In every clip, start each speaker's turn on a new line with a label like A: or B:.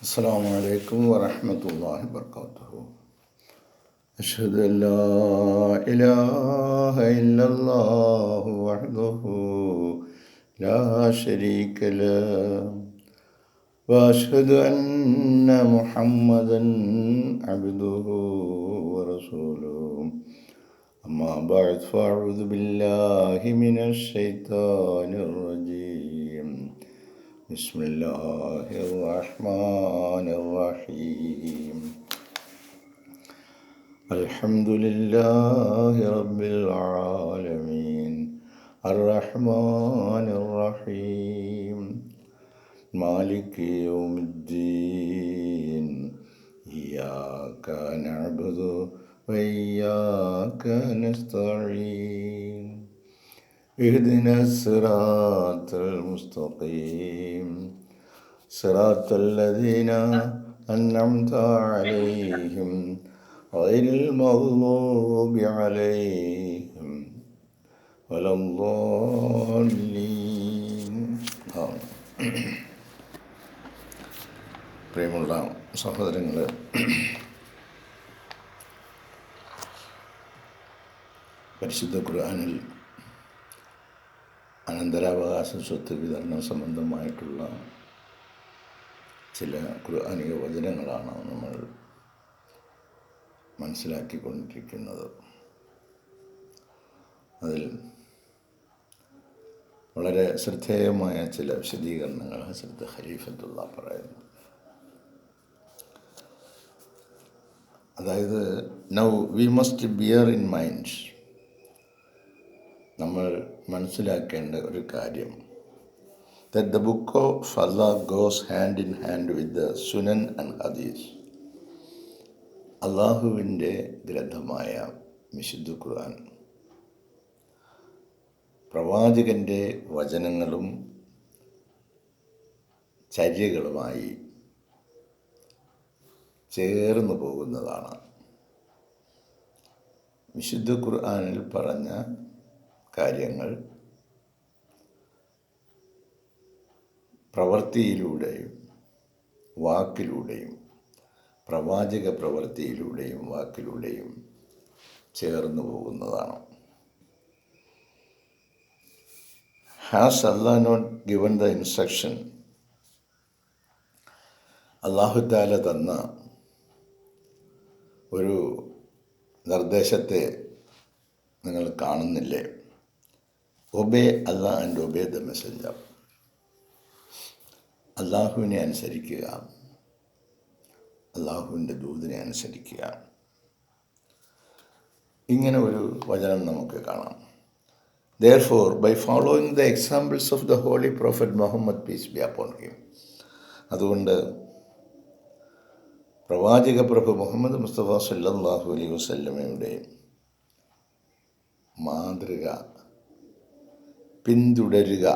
A: السلام عليكم ورحمة الله وبركاته. أشهد أن لا إله إلا الله وحده لا شريك له وأشهد أن محمدا عبده ورسوله. أما بعد فأعوذ بالله من الشيطان الرجيم. بسم الله الرحمن الرحيم. الحمد لله رب العالمين الرحمن الرحيم مالك يوم الدين إياك نعبد وإياك نستعين اهدنا الصراط المستقيم صراط الذين أنعمت عليهم غير المغضوب عليهم ولا الضالين. പ്രിയമുള്ള സഹോദരങ്ങളെ, പരിശുദ്ധ ഖുർആനിൽ അനന്തരാവകാശ സ്വത്ത് വിതരണം സംബന്ധമായിട്ടുള്ള ചില ഖുർആനിക വചനങ്ങളാണ് നമ്മൾ മനസ്സിലാക്കിക്കൊണ്ടിരിക്കുന്നത്. അതിൽ വളരെ ശ്രദ്ധേയമായ ചില വിശദീകരണങ്ങൾ ഹസ്രത്ത് ഖലീഫത്തുള്ള പറയുന്നു. അതായത്, now we must bear in mind, നമ്മൾ മനസ്സിലാക്കേണ്ട ഒരു കാര്യം, that the book of Allah goes hand in hand with the Sunan and Hadith. അള്ളാഹുവിൻ്റെ ഗ്രന്ഥമായ വിശുദ്ധ ഖുർആൻ പ്രവാചകൻ്റെ വചനങ്ങളും ചര്യകളുമായി ചേർന്നു പോകുന്നതാണ്. വിശുദ്ധ ഖുർആനിൽ പറഞ്ഞ കാര്യങ്ങൾ പ്രവൃത്തിയിലൂടെയും വാക്കിലൂടെയും, പ്രവാചക പ്രവൃത്തിയിലൂടെയും വാക്കിലൂടെയും ചേർന്നു പോകുന്നതാണ്. Has Allah not given the instruction? അല്ലാഹു തആല തന്ന ഒരു നിർദ്ദേശത്തെ നിങ്ങൾ കാണുന്നില്ലേ? Obey Allah and obey the Messenger. അള്ളാഹുവിനെ അനുസരിക്കുക, അള്ളാഹുവിൻ്റെ ദൂതനെ അനുസരിക്കുക. ഇങ്ങനെ ഒരു വചനം നമുക്ക് കാണാം. Therefore, by following the examples of the Holy Prophet Muhammad, peace be upon him, അതുകൊണ്ട് പ്രവാചക പ്രഭു മുഹമ്മദ് മുസ്തഫ സല്ലല്ലാഹു അലൈഹി വസല്ലമയുടെ മാതൃക പിന്തുടരുക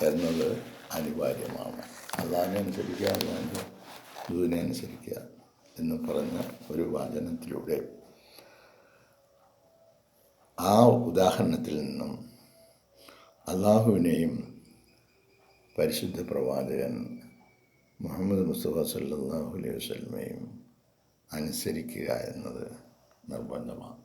A: എന്നത് അനിവാര്യമാണ്. അള്ളാഹിനെ അനുസരിക്കുക, അള്ളാഹിൻ്റെ ദൂതനെ അനുസരിക്കുക എന്ന് പറഞ്ഞ ഒരു വചനത്തിലൂടെ, ആ ഉദാഹരണത്തിൽ നിന്നും അള്ളാഹുവിനെയും പരിശുദ്ധ പ്രവാചകൻ മുഹമ്മദ് മുസ്തഫ സല്ലല്ലാഹു അലൈഹി വസല്ലമയും അനുസരിക്കുക എന്നത് നിർബന്ധമാണ്.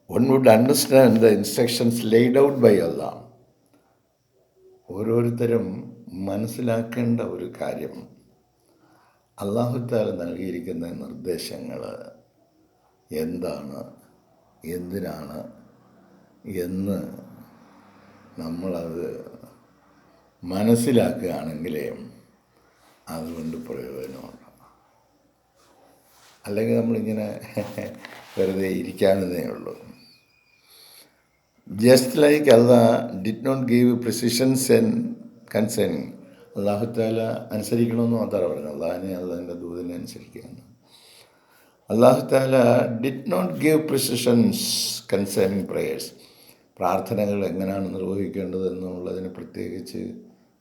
A: One would understand the instructions laid out by Allah. ഓരോരുത്തരും മനസ്സിലാക്കേണ്ട ഒരു കാര്യം, അല്ലാഹു തആല നൽകിയിരിക്കുന്ന നിർദ്ദേശങ്ങൾ എന്താണ്, എന്തിനാണ് എന്ന് നമ്മളത് മനസ്സിലാക്കുകയാണെങ്കിലേ അതുകൊണ്ട് പ്രയോജനമുണ്ട്. അല്ലെങ്കിൽ നമ്മളിങ്ങനെ വെറുതെ ഇരിക്കാവുന്നതേ ഉള്ളൂ. Just like Allah did not give precisions and concerning, അല്ലാഹു തആല അനുസരിക്കണമെന്ന് മാത്രമാണ് പറഞ്ഞത്. അള്ളാഹിനെ, അള്ളാഹിൻ്റെ ദൂതനെ അനുസരിക്കുകയാണ്. അല്ലാഹു തആല did not give precisions concerning prayers. പ്രാർത്ഥനകൾ എങ്ങനെയാണ് നിർവഹിക്കേണ്ടത് എന്നുള്ളതിന് പ്രത്യേകിച്ച്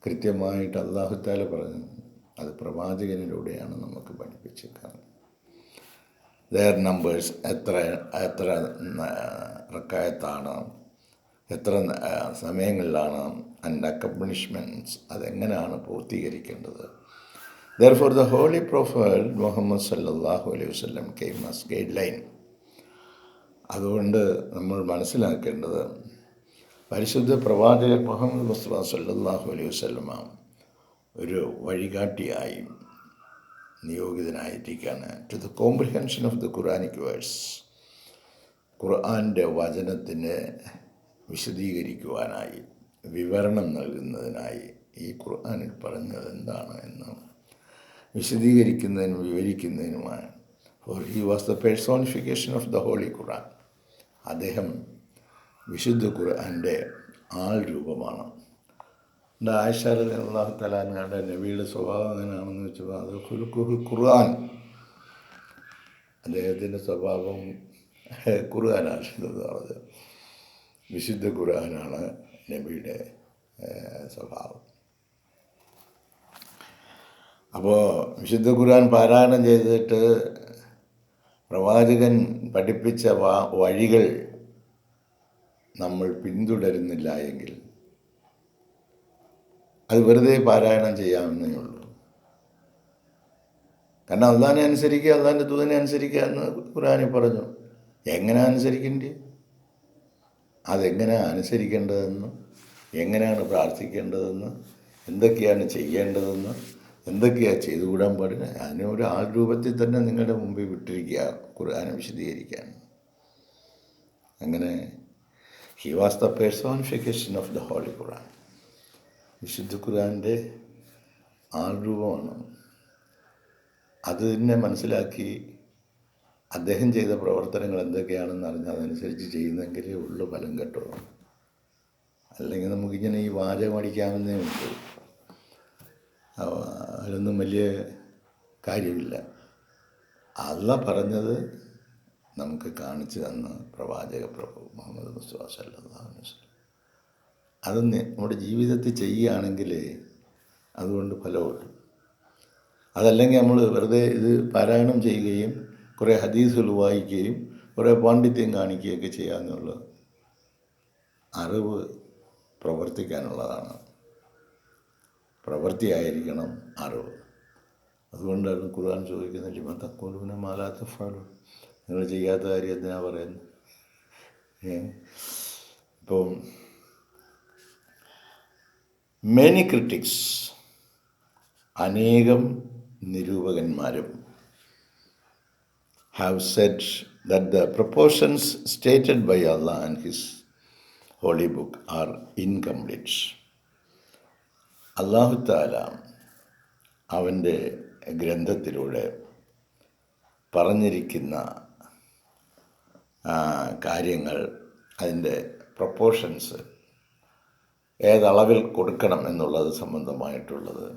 A: കൃത്യമായിട്ട് അല്ലാഹു തആല പറഞ്ഞു. അത് പ്രവാചകനിലൂടെയാണ് നമുക്ക് പഠിപ്പിച്ചേക്കുന്നത്. their numbers, എത്ര റക്കായത്താണ്, എത്ര സമയങ്ങളിലാണ് ആൻഡ് അക്കംപ്ലിഷ്മെൻറ്റ്സ് അതെങ്ങനെയാണ് പൂർത്തീകരിക്കേണ്ടത്. Therefore, the Holy Prophet Muhammad sallallahu alaihi wasallam came as guideline. അതുകൊണ്ട് നമ്മൾ മനസ്സിലാക്കേണ്ടത് പരിശുദ്ധ പ്രവാചകൻ മുഹമ്മദ് മുസ്തഫ സല്ലല്ലാഹു അലൈഹി വസല്ലമ ഒരു വഴികാട്ടിയായി നിയോഗിതനായിരിക്കുകയാണ്. To the comprehension of the Quranic verse, ഖുർആൻ്റെ വചനത്തിനെ വിശദീകരിക്കുവാനായി, വിവരണം നൽകുന്നതിനായി, ഈ ഖുർആനിൽ പറഞ്ഞത് എന്താണ് എന്ന് വിശദീകരിക്കുന്നതിനും വിവരിക്കുന്നതിനുമാണ്. For he was the personification of the holy Quran. അദ്ദേഹം വിശുദ്ധ ഖുർആൻ്റെ ആൾ രൂപമാണ്. ആയിഷ റളിയല്ലാഹു തആല അൻഹയുടെ നബിയുടെ സ്വഭാവം എങ്ങനെയാണെന്ന് വെച്ചാൽ അത് ഖുലുഖുൽ ഖുർആൻ, അദ്ദേഹത്തിൻ്റെ സ്വഭാവം ഖുർആനാണ് എന്ന് പറഞ്ഞത്. വിശുദ്ധ ഖുർആനാണ് നബിയുടെ സ്വഭാവം. അപ്പോൾ വിശുദ്ധ ഖുർആൻ പാരായണം ചെയ്തിട്ട് പ്രവാചകൻ പഠിപ്പിച്ച വഴികൾ നമ്മൾ പിന്തുടരുന്നില്ല എങ്കിൽ അത് വെറുതെ പാരായണം ചെയ്യാമെന്നേ ഉള്ളൂ. കാരണം അള്ളാഹിനെ അനുസരിക്കുക, അള്ളാഹിൻ്റെ ദൂതനെ അനുസരിക്കുക എന്ന് ഖുർആനിൽ പറഞ്ഞു. എങ്ങനെ അനുസരിക്കേണ്ടത്, അതെങ്ങനെയാണ് അനുസരിക്കേണ്ടതെന്ന്, എങ്ങനെയാണ് പ്രാർത്ഥിക്കേണ്ടതെന്ന്, എന്തൊക്കെയാണ് ചെയ്യേണ്ടതെന്ന്, എന്തൊക്കെയാണ് ചെയ്തുകൂടാൻ പാടില്ല, അതിനൊരു ആൾ രൂപത്തിൽ തന്നെ നിങ്ങളുടെ മുമ്പിൽ വിട്ടിരിക്കുക ഖുർആനെ വിശദീകരിക്കാൻ. അങ്ങനെ he was the personification of the holy Quran. വിശുദ്ധ ഖുർആൻ്റെ ആൾ രൂപമാണ്. അത് തന്നെ മനസ്സിലാക്കി അദ്ദേഹം ചെയ്ത പ്രവർത്തനങ്ങൾ എന്തൊക്കെയാണെന്ന് അറിഞ്ഞ് അതനുസരിച്ച് ചെയ്യുന്നെങ്കിലേ ഉള്ളു ഫലം കേട്ടോ. അല്ലെങ്കിൽ നമുക്കിങ്ങനെ ഈ വാചകം അടിക്കാമെന്നേ ഉള്ളൂ, അതിലൊന്നും വലിയ കാര്യമില്ല. അള്ളാഹ് പറഞ്ഞത് നമുക്ക് കാണിച്ചു തന്ന പ്രവാചക പ്രഭു മുഹമ്മദ് മുസ്തഫ സല്ലല്ലാഹു അലൈഹി വസല്ലം അത് നമ്മുടെ ജീവിതത്തിൽ ചെയ്യുകയാണെങ്കിൽ അതുകൊണ്ട് ഫലമുള്ളൂ. അതല്ലെങ്കിൽ നമ്മൾ വെറുതെ ഇത് പാരായണം ചെയ്യുകയും കുറേ ഹദീസുകൾ വായിക്കുകയും കുറേ പാണ്ഡിത്യം കാണിക്കുകയൊക്കെ ചെയ്യാമെന്നുള്ളത് അറിവ് പ്രവർത്തിക്കാനുള്ളതാണ്. പ്രവൃത്തിയായിരിക്കണം അറിവ്. അതുകൊണ്ടാണ് ഖുർആൻ ചോദിക്കുന്നത്, ലിമ തഖൂലൂന മാ ലാ തഫ്അലൂൻ, നിങ്ങൾ ചെയ്യാത്ത കാര്യം എന്തിനാ പറയുന്നത്. ഇപ്പം മെനി ക്രിറ്റിക്സ്, അനേകം നിരൂപകന്മാരും have said that the proportions stated by Allah and His holy book are incomplete. അല്ലാഹു തആല അവൻ്റെ ഗ്രന്ഥത്തിലൂടെ പറഞ്ഞിരിക്കുന്ന കാര്യങ്ങൾ, അതിൻ്റെ പ്രൊപ്പോർഷൻസ് ഏതളവിൽ കൊടുക്കണം എന്നുള്ളത് സംബന്ധമായിട്ടുള്ളത്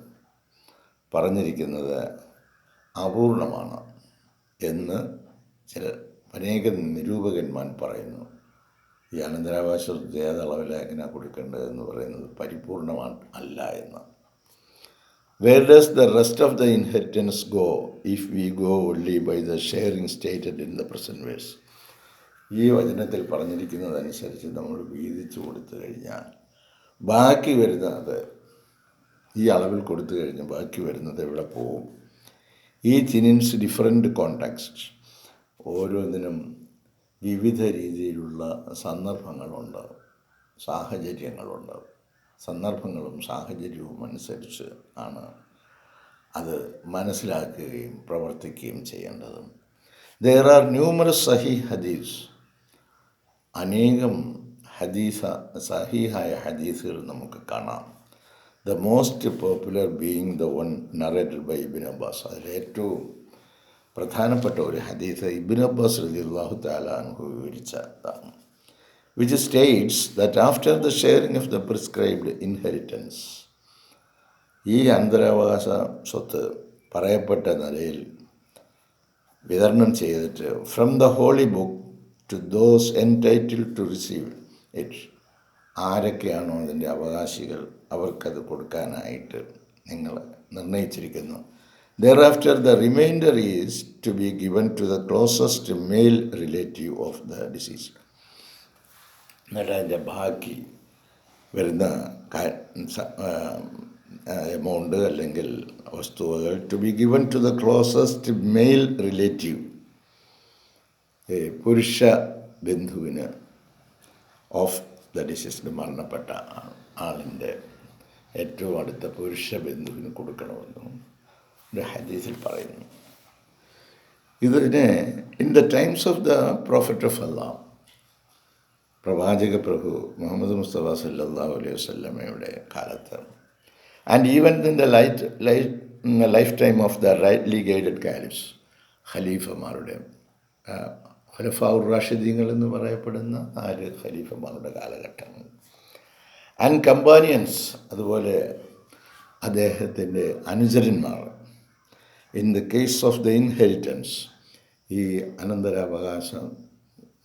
A: പറഞ്ഞിരിക്കുന്നത് അപൂർണമാണ് എന്ന് അനേകം നിരൂപകന്മാർ പറയുന്നു. ഈ അനന്തരാവകാശത്തെ ഏതളവിൽ എങ്ങനെയാണ് കൊടുക്കേണ്ടതെന്ന് പറയുന്നത് പരിപൂർണമാണ് അല്ല എന്ന്. Where does the rest of the inheritance go if we go only by the sharing stated in the present verse? ഈ വചനത്തിൽ പറഞ്ഞിരിക്കുന്നതനുസരിച്ച് നമ്മൾ വീതിച്ചു കൊടുത്തു കഴിഞ്ഞാൽ ബാക്കി വരുന്നത്, ഈ അളവിൽ കൊടുത്തു കഴിഞ്ഞാൽ ബാക്കി വരുന്നത് എവിടെ പോവും? ഈച്ച് ഇൻസ് ഡിഫറെൻ്റ് കോണ്ടാക്സ്റ്റ്, ഓരോന്നിനും വിവിധ രീതിയിലുള്ള സന്ദർഭങ്ങളുണ്ട്, സാഹചര്യങ്ങളുണ്ട്. സന്ദർഭങ്ങളും സാഹചര്യവും അനുസരിച്ച് ആണ് അത് മനസ്സിലാക്കുകയും പ്രവർത്തിക്കുകയും ചെയ്യേണ്ടത്. There are numerous സഹീഹ് ഹദീസ്, അനേകം സഹീഹായ ഹദീസുകൾ നമുക്ക് കാണാം. The most popular being the one narrated by Ibn Abbas. അതിൽ ഏറ്റവും പ്രധാനപ്പെട്ട ഒരു ഹദീസ് ഇബ്നു അബ്ബാസ് റളിയല്ലാഹു തആല അൻഹു വിവരിച്ചതാണ്. Which states that after the sharing of the prescribed inheritance, ഈ അനന്തരാവകാശ സ്വത്ത് പറയപ്പെട്ട നിലയിൽ വിതരണം ചെയ്തിട്ട് from the holy book to those entitled to receive it, ആരൊക്കെയാണോ അതിൻ്റെ അവകാശികൾ അവർക്കത് കൊടുക്കാനായിട്ട് നിങ്ങൾ നിർണയിച്ചിരിക്കുന്നു. Thereafter the remainder is to be given to the closest male relative of the deceased. എന്നിട്ട് അതിൻ്റെ ബാക്കി വരുന്ന എമൗണ്ട് അല്ലെങ്കിൽ വസ്തുവകൾ to be given to the closest male relative, പുരുഷ ബന്ധുവിന് ഓഫ് ദ ഡിസീസ്ഡ്, മരണപ്പെട്ട ആളിൻ്റെ ഏറ്റവും അടുത്ത പുരുഷ ബന്ധുവിന് കൊടുക്കണമെന്നും ഒരു ഹദീസിൽ പറയുന്നു. ഇതിന് in the times of the prophet of Allah, പ്രവാചക പ്രഭു മുഹമ്മദ് മുസ്തഫ സല്ലല്ലാഹു അലൈഹി വസല്ലമയുടെ കാലത്ത്, and even in the life time of the rightly guided caliphs, ഖലീഫമാരുടെ ഖുലഫാഉർ റാഷിദീങ്ങൾ എന്ന് പറയപ്പെടുന്ന 4 ഖലീഫമാരുടെ കാലഘട്ടങ്ങൾ, ആൻഡ് കമ്പാനിയൻസ്, അതുപോലെ അദ്ദേഹത്തിൻ്റെ അനുചരന്മാർ, in the case of the inheritance, ഈ അനന്തരാവകാശം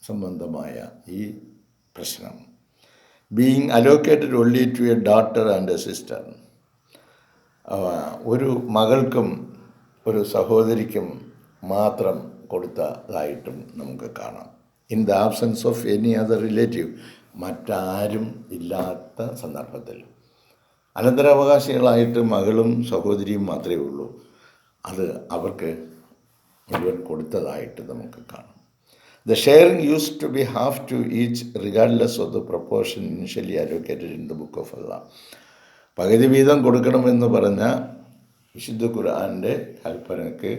A: സംബന്ധമായ ഈ പ്രശ്നം, being allocated only to a daughter and a sister, ഒരു മകൾക്കും ഒരു സഹോദരിക്കും മാത്രം കൊടുത്തതായിട്ടും നമുക്ക് കാണാം. In the absence of any other relative, മറ്റാരും ഇല്ലാത്ത സന്ദർഭത്തിൽ അനന്തരാവകാശികളായിട്ട് മകളും സഹോദരിയും മാത്രമേ ഉള്ളൂ. അത് അവർക്ക് മുഴുവൻ കൊടുത്തതായിട്ട് നമുക്ക് കാണാം. The sharing used to be half to each regardless of the proportion initially allocated in the book of Allah. പകുതി വീതം കൊടുക്കണമെന്ന് പറഞ്ഞ വിശുദ്ധ ഖുർആൻ്റെ കൽപ്പനയ്ക്ക്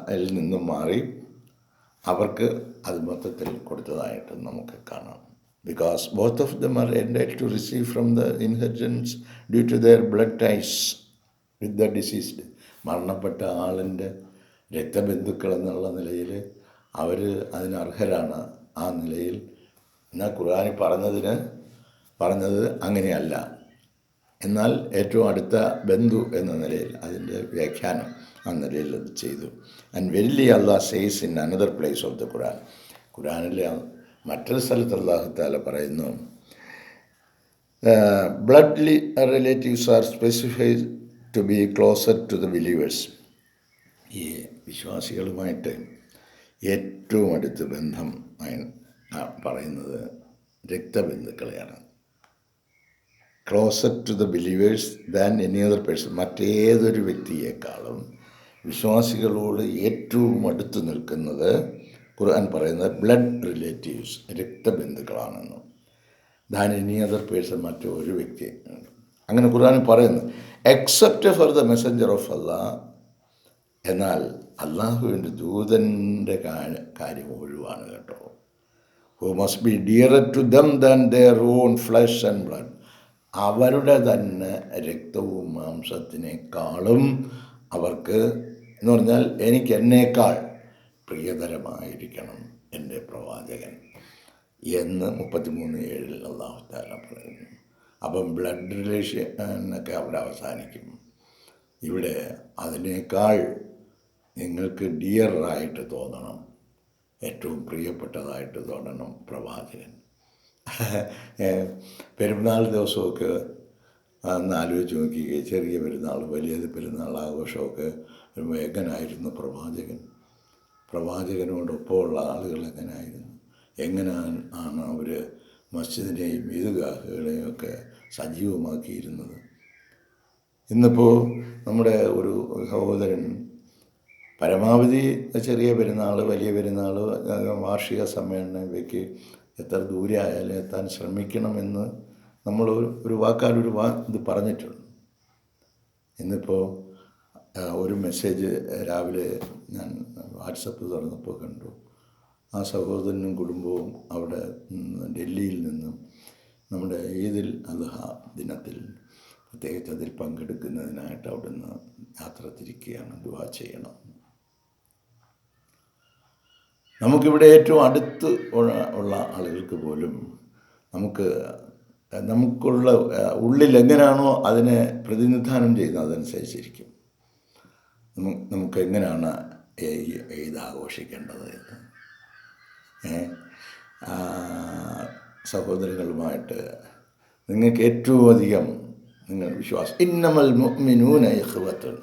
A: അതിൽ നിന്നും മാറി അവർക്ക് അത് മൊത്തത്തിൽ കൊടുത്തതായിട്ട് നമുക്ക് കാണാം. Because both of them are entitled to receive from the inheritance due to their blood ties with the deceased. മരണപ്പെട്ട ആളിൻ്റെ രക്തബന്ധുക്കൾ എന്നുള്ള നിലയിൽ അവർ അതിന് അർഹരാണ്. ആ നിലയിൽ എന്നാൽ ഖുർആനിൽ പറഞ്ഞത് അങ്ങനെയല്ല. എന്നാൽ ഏറ്റവും അടുത്ത ബന്ധു എന്ന നിലയിൽ അതിൻ്റെ വ്യാഖ്യാനം ആ നിലയിൽ അത് ചെയ്തു. And verily Allah says in another place of the Quran, ഖുർആനിലെ മറ്റൊരു സ്ഥലത്ത് അല്ലാഹു തആല പറയുന്നു, blood relatives are specified to be closer to the believers. ഈ വിശ്വാസികളുമായിട്ട് ഏറ്റവും അടുത്ത ബന്ധം പറയുന്നത് രക്തബന്ധുക്കളെയാണ്. Closer to the believers than any other person, മറ്റേതൊരു വ്യക്തിയേക്കാളും വിശ്വാസികളോട് ഏറ്റവും അടുത്ത് നിൽക്കുന്നത് ഖുർആൻ പറയുന്നത് ബ്ലഡ് റിലേറ്റീവ്സ്, രക്തബന്ധുക്കളാണെന്ന്. ദാൻ എനി അതർ പേഴ്സൺ, മറ്റൊരു വ്യക്തി. അങ്ങനെ ഖുർആൻ പറയുന്നു. Except for the messenger of അല്ലാഹ്, എന്നാൽ അള്ളാഹുവിൻ്റെ ദൂതൻ്റെ കാര്യം ഒഴിവാണ് കേട്ടോ. Who must be dearer to them than their own flesh and blood, അവരുടെ തന്നെ രക്തവും മാംസത്തിനേക്കാളും അവർക്ക്, എന്ന് പറഞ്ഞാൽ എനിക്ക് എന്നേക്കാൾ പ്രിയതരമായിരിക്കണം എൻ്റെ പ്രവാചകൻ എന്ന് 33:7 അല്ലാഹു തആല പറയുന്നു. അപ്പം ബ്ലഡ് റിലേഷനൊക്കെ അവിടെ അവസാനിക്കും. ഇവിടെ അതിനേക്കാൾ നിങ്ങൾക്ക് ഡിയറായിട്ട് തോന്നണം, ഏറ്റവും പ്രിയപ്പെട്ടതായിട്ട് തോന്നണം പ്രവാചകൻ. പെരുന്നാൾ ദിവസമൊക്കെ ഒന്ന് ആലോചിച്ച് നോക്കിക്കേ, ചെറിയ പെരുന്നാൾ, വലിയ പെരുന്നാൾ ആഘോഷമൊക്കെ എങ്ങനായിരുന്നു പ്രവാചകനോടൊപ്പമുള്ള ആളുകൾ എങ്ങനെയാണ് അവർ മസ്ജിദിനെയും ഈദ്ഗാഹുകളെയും ഒക്കെ സജീവമാക്കിയിരുന്നത്. ഇന്നിപ്പോൾ നമ്മുടെ ഒരു സഹോദരൻ പരമാവധി ചെറിയ പെരുന്നാൾ, വലിയ പെരുന്നാൾ, വാർഷിക സമ്മേളനം ഇവയ്ക്ക് എത്ര ദൂരെ ആയാലും എത്താൻ ശ്രമിക്കണമെന്ന് നമ്മൾ ഒരു ഇത് പറഞ്ഞിട്ടുണ്ട്. ഇന്നിപ്പോൾ ഒരു മെസ്സേജ് രാവിലെ ഞാൻ വാട്സപ്പ് തുറന്നപ്പോൾ കണ്ടു. ആ സഹോദരനും കുടുംബവും അവിടെ ഡൽഹിയിൽ നിന്നും നമ്മുടെ ഈദുൽ അദ്ഹ ദിനത്തിൽ പ്രത്യേകിച്ച് അതിൽ പങ്കെടുക്കുന്നതിനായിട്ട് അവിടുന്ന് യാത്ര തിരിക്കുകയാണ്. ദുആ ചെയ്യണം. നമുക്കിവിടെ ഏറ്റവും അടുത്ത് ഉള്ള ആളുകൾക്ക് പോലും നമുക്കുള്ള ഉള്ളിൽ എങ്ങനെയാണോ അതിനെ പ്രതിനിധാനം ചെയ്യുന്നത് അതനുസരിച്ചിരിക്കും നമുക്ക് എങ്ങനെയാണ് ഈദ് ആഘോഷിക്കേണ്ടത് എന്ന്. സഹോദരങ്ങളുമായിട്ട് നിങ്ങൾക്ക് ഏറ്റവും അധികം നിങ്ങൾ വിശ്വാസം, ഇന്നമൽ മുഅ്മിനൂന ഇഖ്വത്തുൻ,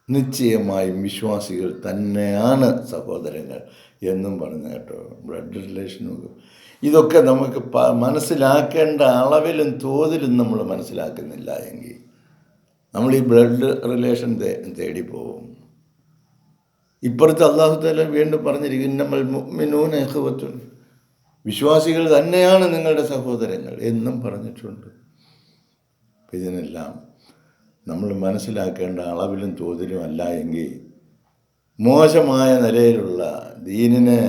A: നിശ്ചയമായും വിശ്വാസികൾ തന്നെയാണ് സഹോദരങ്ങൾ എന്നും പറഞ്ഞു കേട്ടോ. ബ്ലഡ് റിലേഷനും ഇതൊക്കെ നമുക്ക് മനസ്സിലാക്കേണ്ട അളവിലും തോതിലും നമ്മൾ മനസ്സിലാക്കുന്നില്ല എങ്കിൽ നമ്മൾ ഈ ബ്ലഡ് റിലേഷൻ തേടി പോകും. ഇപ്പുറത്ത് അല്ലാഹു തആല വീണ്ടും പറഞ്ഞിരിക്കും, ഇന്നമൽ മുഅ്മിനൂന ഇഖ്വത്തുൻ, വിശ്വാസികൾ തന്നെയാണ് നിങ്ങളുടെ സഹോദരങ്ങൾ എന്നും പറഞ്ഞിട്ടുണ്ട്. ഇതിനെല്ലാം നമ്മൾ മനസ്സിലാക്കേണ്ട അളവിലും തോതിലും അല്ല എങ്കിൽ മോശമായ നിലയിലുള്ള ദീനിനെ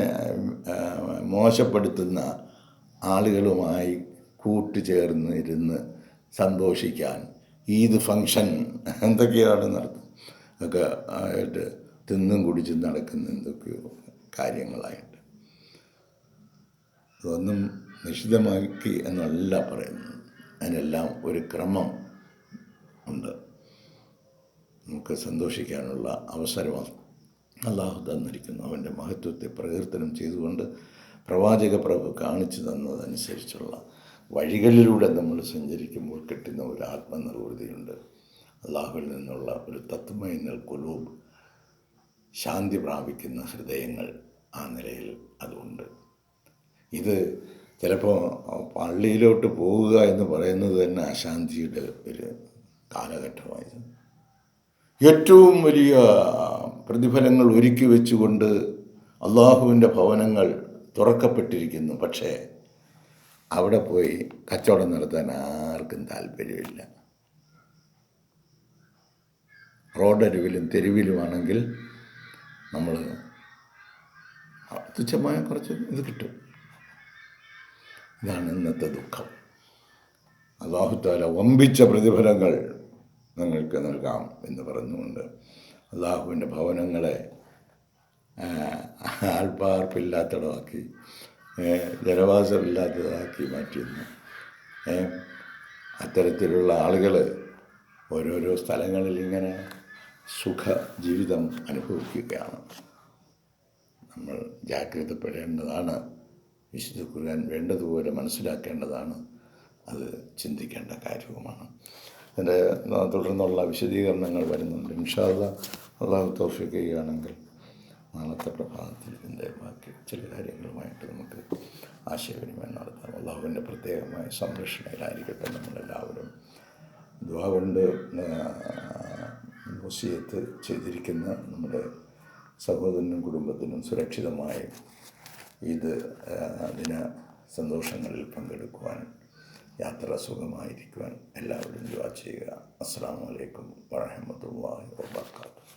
A: മോശപ്പെടുത്തുന്ന ആളുകളുമായി കൂട്ടുചേർന്ന് ഇരുന്ന് സന്തോഷിക്കാൻ, ഈദ് ഫങ്ഷൻ എന്തൊക്കെയാണ് നടത്തുന്നത് ഒക്കെ ആയിട്ട് തിന്നും കുടിച്ചും നടക്കുന്ന എന്തൊക്കെയോ കാര്യങ്ങളായിട്ട്. അതൊന്നും നിഷിദ്ധമാക്കി എന്നല്ല പറയുന്നത്. അതിനെല്ലാം ഒരു ക്രമം ഉണ്ട്. നമുക്ക് സന്തോഷിക്കാനുള്ള അവസരമാണ് അള്ളാഹു തന്നിരിക്കുന്നു. അവൻ്റെ മഹത്വത്തെ പ്രകീർത്തനം ചെയ്തുകൊണ്ട് പ്രവാചക പ്രഭു കാണിച്ചു തന്നതനുസരിച്ചുള്ള വഴികളിലൂടെ നമ്മൾ സഞ്ചരിക്കുമ്പോൾ കിട്ടുന്ന ഒരു ആത്മനിർവൃതിയുണ്ട്. അള്ളാഹുവിൽ നിന്നുള്ള ഒരു തത്മൈനൽ ഖുലൂബ്, ശാന്തി പ്രാപിക്കുന്ന ഹൃദയങ്ങൾ ആ നിലയിൽ അതുണ്ട്. ഇത് ചിലപ്പോൾ പള്ളിയിലോട്ട് പോവുക എന്ന് പറയുന്നത് തന്നെ അശാന്തിയുടെ ഒരു കാലഘട്ടമായിരുന്നു. ഏറ്റവും വലിയ പ്രതിഫലങ്ങൾ ഒരുക്കി വെച്ചുകൊണ്ട് അള്ളാഹുവിൻ്റെ ഭവനങ്ങൾ തുറക്കപ്പെട്ടിരിക്കുന്നു. പക്ഷേ അവിടെ പോയി കച്ചവടം നടത്താൻ ആർക്കും താല്പര്യമില്ല. റോഡരിവിലും തെരുവിലുമാണെങ്കിൽ നമ്മൾ തുച്ഛമായ കുറച്ച് ഇത് കിട്ടും. ഇതാണ് ഇന്നത്തെ ദുഃഖം. അല്ലാഹു തആല വമ്പിച്ച പ്രതിഫലങ്ങൾ നിങ്ങൾക്ക് നൽകാം എന്ന് പറഞ്ഞുകൊണ്ട് അള്ളാഹുവിൻ്റെ ഭവനങ്ങളെ ആൾപ്പാർപ്പില്ലാത്തടമാക്കി, ജനവാസമില്ലാത്തതാക്കി മാറ്റുന്നു. അത്തരത്തിലുള്ള ആളുകൾ ഓരോരോ സ്ഥലങ്ങളിൽ ഇങ്ങനെ സുഖ ജീവിതം അനുഭവിക്കുകയാണ്. നമ്മൾ ജാഗ്രതപ്പെടേണ്ടതാണ്. വിശുദ്ധ ഖുർആൻ വേണ്ടതുപോലെ മനസ്സിലാക്കേണ്ടതാണ്. അത് ചിന്തിക്കേണ്ട കാര്യവുമാണ്. അതിൻ്റെ തുടർന്നുള്ള വിശദീകരണങ്ങൾ വരുന്നുണ്ട്. ഇൻഷാ അല്ലാഹ് അള്ളാഹു തൗഫീഖ് ചെയ്യുകയാണെങ്കിൽ നാളത്തെ പ്രഭാതത്തിൽ ഇതിൻ്റെ ബാക്കി ചില കാര്യങ്ങളുമായിട്ട് നമുക്ക് ആശയവിനിമയം നടത്താം. അള്ളാഹുവിൻ്റെ പ്രത്യേകമായ സംരക്ഷണയിലായിരിക്കട്ടെ നമ്മളെല്ലാവരും. ദുആ കൊണ്ട് വസിയത്ത് ചെയ്തിരിക്കുന്ന നമ്മുടെ സഹോദരനും കുടുംബത്തിനും സുരക്ഷിതമായി ഇത് ദിന സന്തോഷങ്ങളിൽ പങ്കെടുക്കുവാൻ, യാത്ര സുഖമായിരിക്കുവാൻ എല്ലാവരും ദുആ ചെയ്യുക. അസ്സലാമു അലൈക്കും വറഹ്മത്തുള്ളാഹി വബറകാതുഹു.